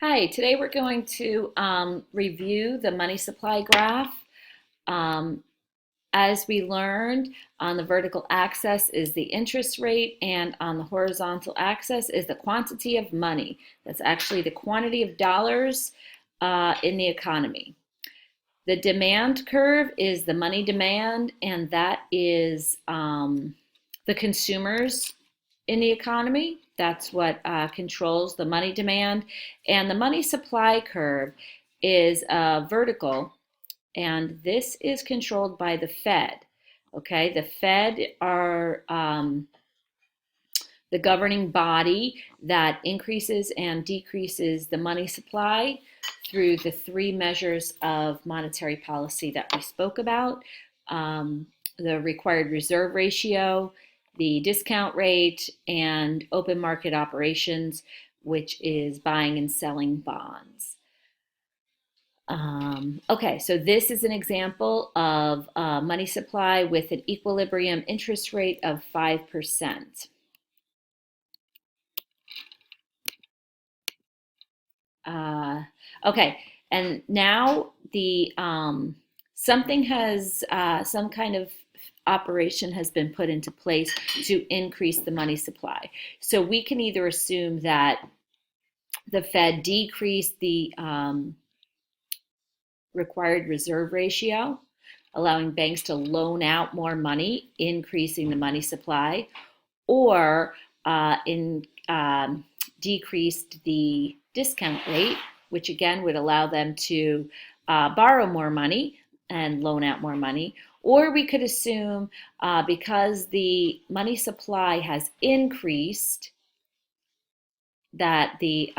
Hi, today we're going to review the money supply graph. Um, as we learned, on the vertical axis is the interest rate, and on the horizontal axis is the quantity of money. That's actually the quantity of dollars in the economy. The demand curve is the money demand, and that is the consumers in the economy. That's what controls the money demand. And the money supply curve is vertical, and this is controlled by the Fed. Okay, the Fed are the governing body that increases and decreases the money supply through the three measures of monetary policy that we spoke about, the required reserve ratio, the discount rate, and open market operations, which is buying and selling bonds. Okay, so this is an example of money supply with an equilibrium interest rate of 5%. Okay, and now the something has some kind of operation has been put into place to increase the money supply. So we can either assume that the Fed decreased the required reserve ratio, allowing banks to loan out more money, increasing the money supply, or in decreased the discount rate, which again would allow them to borrow more money and loan out more money. Or we could assume because the money supply has increased, that the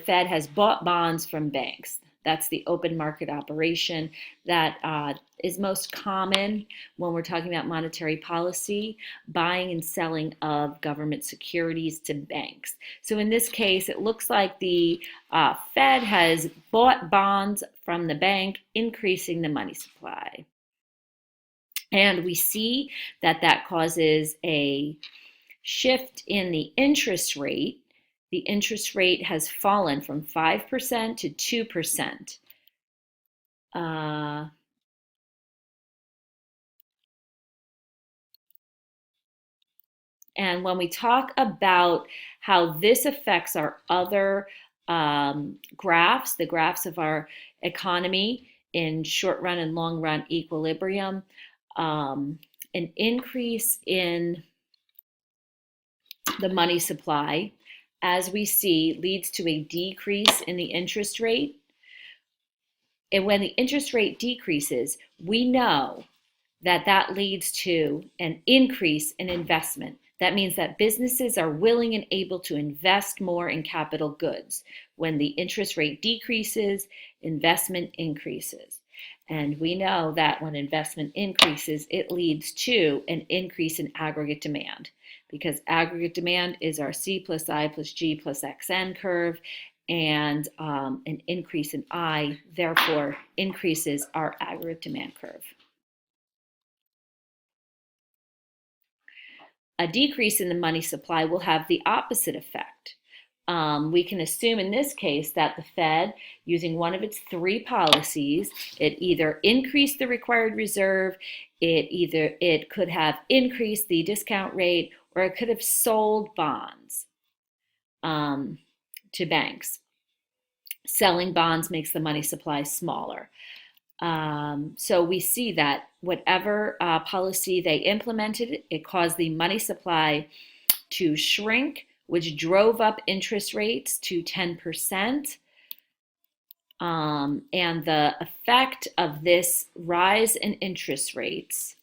Fed has bought bonds from banks. That's the open market operation that is most common when we're talking about monetary policy, buying and selling of government securities to banks. So in this case, it looks like the Fed has bought bonds from the bank, increasing the money supply. And we see that that causes a shift in the interest rate. The interest rate has fallen from 5% to 2%. And when we talk about how this affects our other graphs, the graphs of our economy in short run and long run equilibrium, an increase in the money supply, as we see, leads to a decrease in the interest rate. And when the interest rate decreases, we know that that leads to an increase in investment. That means that businesses are willing and able to invest more in capital goods. When the interest rate decreases, investment increases. And we know that when investment increases, it leads to an increase in aggregate demand, because aggregate demand is our C plus I plus G plus XN curve, and an increase in I, therefore, increases our aggregate demand curve. A decrease in the money supply will have the opposite effect. We can assume in this case that the Fed, using one of its three policies, it either increased the required reserve, it could have increased the discount rate, or it could have sold bonds to banks. Selling bonds makes the money supply smaller. So we see that whatever policy they implemented, it caused the money supply to shrink, which drove up interest rates to 10%. And the effect of this rise in interest rates,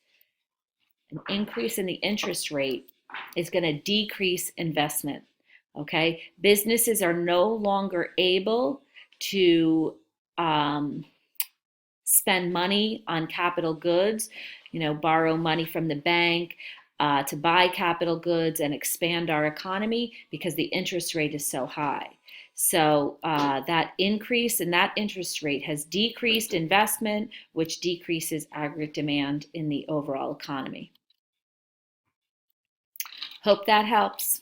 an increase in the interest rate, is going to decrease investment. Okay, businesses are no longer able to spend money on capital goods, borrow money from the bank to buy capital goods and expand our economy, because the interest rate is so high. So that increase in that interest rate has decreased investment, which decreases aggregate demand in the overall economy. Hope that helps.